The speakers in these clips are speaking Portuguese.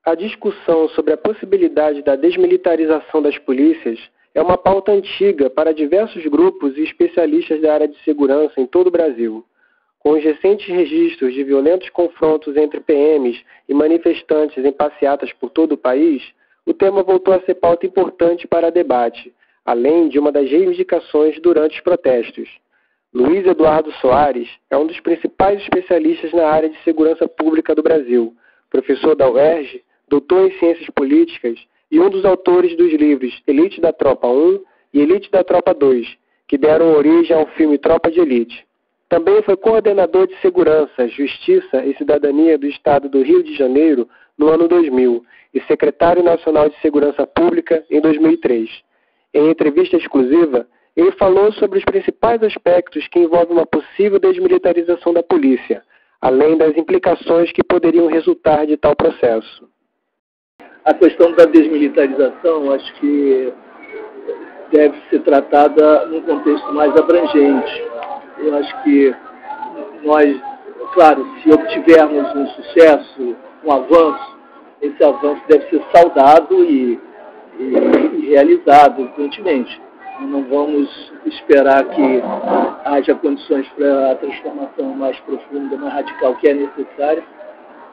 A discussão sobre a possibilidade da desmilitarização das polícias é uma pauta antiga para diversos grupos e especialistas da área de segurança em todo o Brasil. Com os recentes registros de violentos confrontos entre PMs e manifestantes em passeatas por todo o país, o tema voltou a ser pauta importante para debate, além de uma das reivindicações durante os protestos. Luiz Eduardo Soares é um dos principais especialistas na área de segurança pública do Brasil, professor da UERJ, doutor em Ciências Políticas e um dos autores dos livros Elite da Tropa 1 e Elite da Tropa 2, que deram origem ao filme Tropa de Elite. Também foi coordenador de Segurança, Justiça e Cidadania do Estado do Rio de Janeiro no ano 2000 e secretário nacional de Segurança Pública em 2003. Em entrevista exclusiva, ele falou sobre os principais aspectos que envolvem uma possível desmilitarização da polícia, além das implicações que poderiam resultar de tal processo. A questão da desmilitarização, acho que deve ser tratada num contexto mais abrangente. Eu acho que nós, claro, se obtivermos um sucesso, um avanço, esse avanço deve ser saudado e realizado, evidentemente. Não vamos esperar que haja condições para a transformação mais profunda, mais radical que é necessária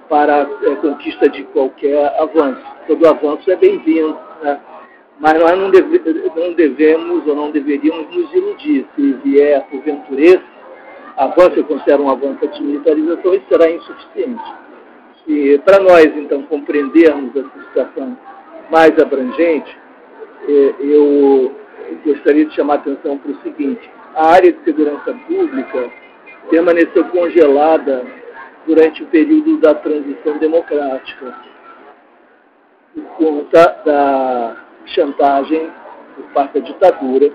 para a conquista de qualquer avanço. Todo avanço é bem-vindo, né? Mas nós não devemos ou não deveríamos nos iludir. Se vier, porventura, esse avanço, eu considero um avanço da desmilitarização, isso será insuficiente. E para nós, então, compreendermos essa situação mais abrangente, eu gostaria de chamar a atenção para o seguinte: a área de segurança pública permaneceu congelada durante o período da transição democrática, por conta da chantagem por parte da ditadura,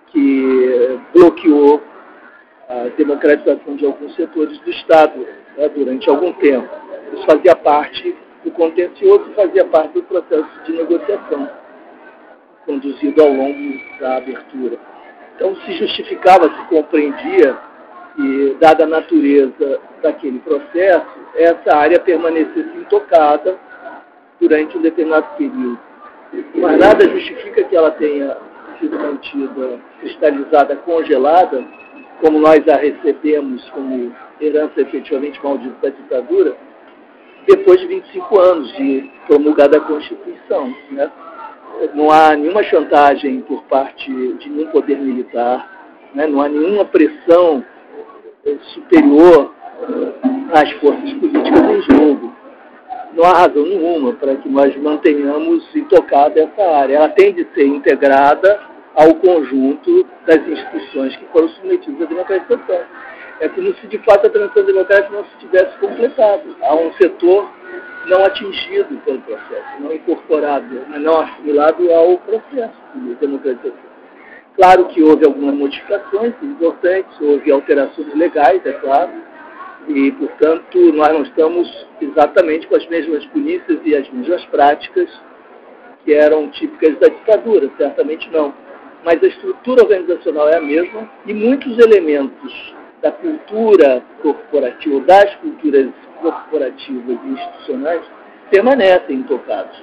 que bloqueou a democratização de alguns setores do Estado, né, durante algum tempo. Isso fazia parte do contencioso e fazia parte do processo de negociação conduzido ao longo da abertura. Então, se justificava, se compreendia que, dada a natureza daquele processo, essa área permanecesse intocada durante um determinado período. Mas nada justifica que ela tenha sido mantida cristalizada, congelada, como nós a recebemos como herança efetivamente maldita da ditadura, depois de 25 anos de promulgada a Constituição, né? Não há nenhuma chantagem por parte de nenhum poder militar, né? Não há nenhuma pressão superior às forças políticas em jogo. Não há razão nenhuma para que nós mantenhamos intocada essa área. Ela tem de ser integrada ao conjunto das instituições que foram submetidas à democratização. É como se, de fato, a transição democrática não se tivesse completado. Há um setor não atingido pelo processo, não incorporado, não assimilado ao processo de democratização. Claro que houve algumas modificações importantes, houve alterações legais, é claro, e, portanto, nós não estamos exatamente com as mesmas polícias e as mesmas práticas que eram típicas da ditadura, certamente não. Mas a estrutura organizacional é a mesma e muitos elementos da cultura corporativa, das culturas corporativas e institucionais, permanecem intocados.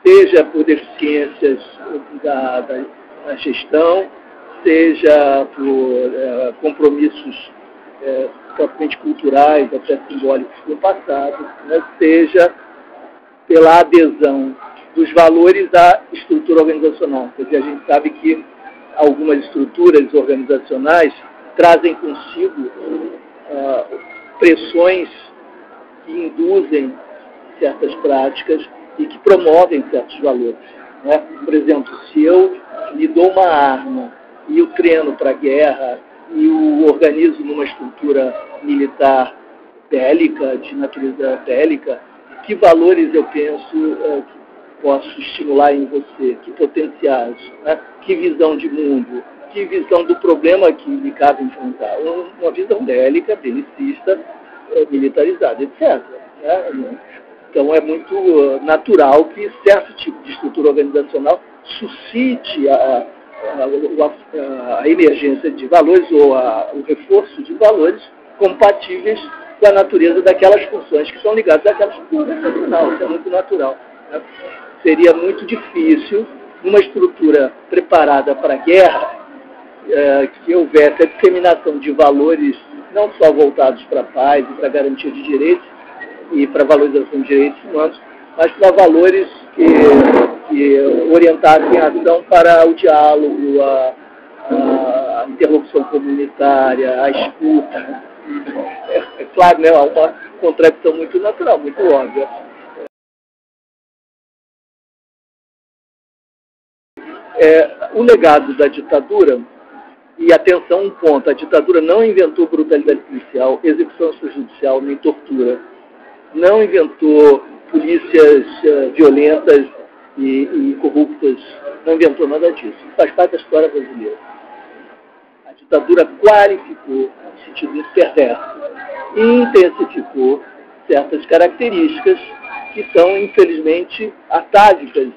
Seja por deficiências da gestão, seja por compromissos propriamente culturais, até simbólicos do passado, né? Seja pela adesão dos valores à estrutura organizacional. Porque a gente sabe que algumas estruturas organizacionais trazem consigo pressões que induzem certas práticas e que promovem certos valores, né? Por exemplo, se eu lhe dou uma arma e o treino para a guerra e o organizo numa estrutura militar bélica, de natureza bélica, que valores eu penso que posso estimular em você, que potenciais, né? Que visão de mundo, que visão do problema que me cabe enfrentar. Uma visão bélica, belicista, militarizada, etc. Né? Então é muito natural que certo tipo de estrutura organizacional suscite a emergência de valores ou o reforço de valores compatíveis com a natureza daquelas funções que são ligadas àquela estrutura nacional. Isso é muito natural, né? Seria muito difícil, numa estrutura preparada para a guerra, que houvesse a disseminação de valores não só voltados para a paz e para a garantia de direitos e para a valorização de direitos humanos, mas para valores que orientassem a ação para o diálogo, a interlocução comunitária, a escuta. É claro, né, há uma contradição muito natural, muito óbvia. O legado da ditadura, e atenção, um ponto, a ditadura não inventou brutalidade policial, execução extrajudicial, nem tortura. Não inventou polícias violentas e corruptas, não inventou nada disso. Faz parte da história brasileira. A ditadura qualificou, no sentido perverso, e intensificou certas características que são, infelizmente, atávicas,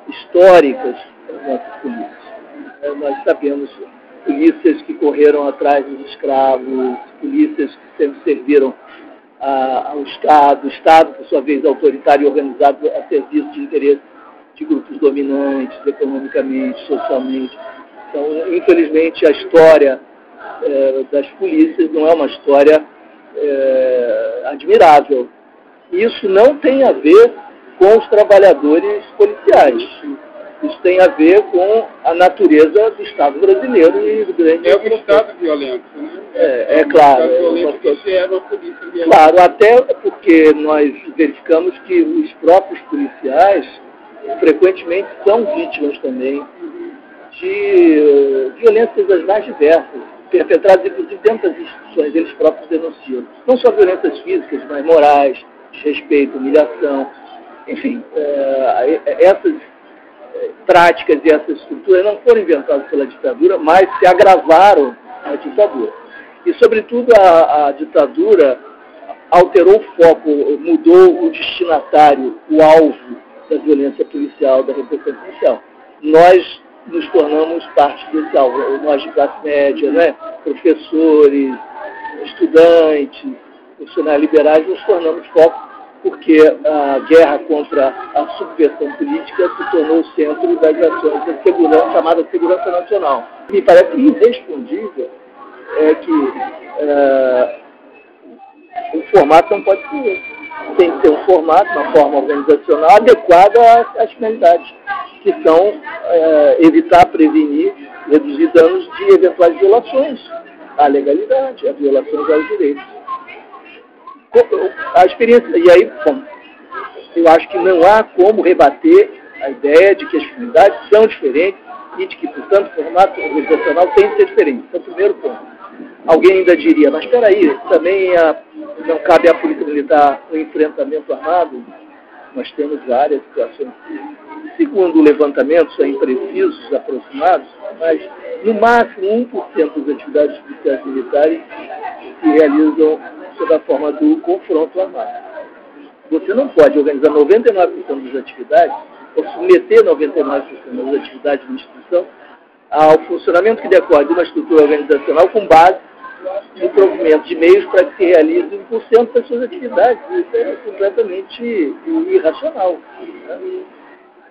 históricas das nossas polícias. Nós sabemos polícias que correram atrás dos escravos, polícias que sempre serviram ao Estado, o Estado, por sua vez, autoritário e organizado a serviço de interesses de grupos dominantes, economicamente, socialmente. Então, infelizmente, a história das polícias não é uma história admirável. Isso não tem a ver com os trabalhadores policiais. Isso tem a ver com a natureza do Estado brasileiro e do grande... É um Estado violento, né? É claro. Claro, até porque nós verificamos que os próprios policiais frequentemente são vítimas também de violências das mais diversas, perpetradas inclusive dentro das instituições, eles próprios denunciam. Não só violências físicas, mas morais, desrespeito, humilhação, enfim, essas práticas e essa estrutura não foram inventadas pela ditadura, mas se agravaram a ditadura. E, sobretudo, a ditadura alterou o foco, mudou o destinatário, o alvo da violência policial, da repressão policial. Nós nos tornamos parte desse alvo, nós de classe média, né? Professores, estudantes, funcionários liberais, nos tornamos foco porque a guerra contra a subversão política se tornou o centro das ações da segurança, chamada segurança nacional. Me parece irrespondível que o formato não pode ser esse. Tem que ter um formato, uma forma organizacional adequada às finalidades, que são evitar, prevenir, reduzir danos de eventuais violações à legalidade, a violações aos direitos. A experiência, e aí, bom, eu acho que não há como rebater a ideia de que as finalidades são diferentes e de que, portanto, o formato organizacional tem que ser diferente. Esse é o primeiro ponto. Alguém ainda diria, mas espera aí, também não cabe à polícia militar um enfrentamento armado? Nós temos várias situações. Segundo o levantamento, são imprecisos, aproximados, mas no máximo 1% das atividades policiais militares se realizam sob a forma do confronto armado. Você não pode organizar 99% das atividades, ou submeter 99% das atividades da instituição ao funcionamento que decorre de uma estrutura organizacional com base no provimento de meios para que se realize 1% das suas atividades. Isso é completamente irracional. Né?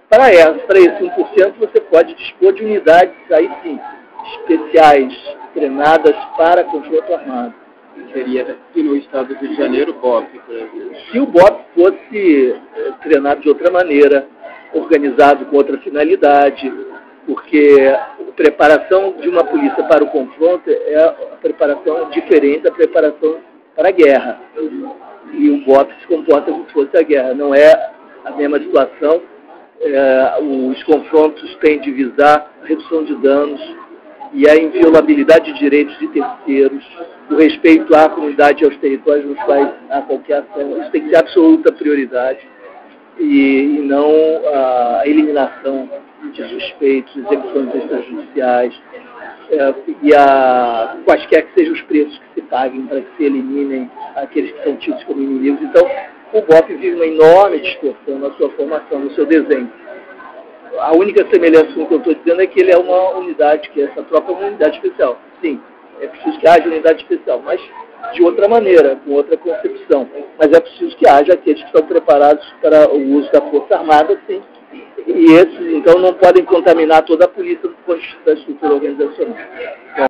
Para esse 1%, você pode dispor de unidades, aí sim, especiais, treinadas para confronto armado. Seria aqui no estado do Rio de Janeiro, o BOP, por exemplo. Se o BOP fosse treinado de outra maneira, organizado com outra finalidade, porque a preparação de uma polícia para o confronto é a preparação diferente da preparação para a guerra. E o BOP se comporta como se fosse a guerra. Não é a mesma situação. Os confrontos têm de visar a redução de danos e a inviolabilidade de direitos de terceiros, o respeito à comunidade e aos territórios nos quais há qualquer ação. Isso tem que ser absoluta prioridade e não a eliminação de suspeitos, execuções extrajudiciais e quaisquer que sejam os preços que se paguem para que se eliminem aqueles que são tidos como inimigos. Então, o BOP vive uma enorme distorção na sua formação, no seu desenho. A única semelhança com o que eu estou dizendo é que ele é uma unidade, que essa tropa é uma unidade especial. Sim, é preciso que haja unidade especial, mas de outra maneira, com outra concepção. Mas é preciso que haja aqueles que estão preparados para o uso da Força Armada, sim. E esses, então, não podem contaminar toda a polícia do ponto de vista da estrutura organizacional.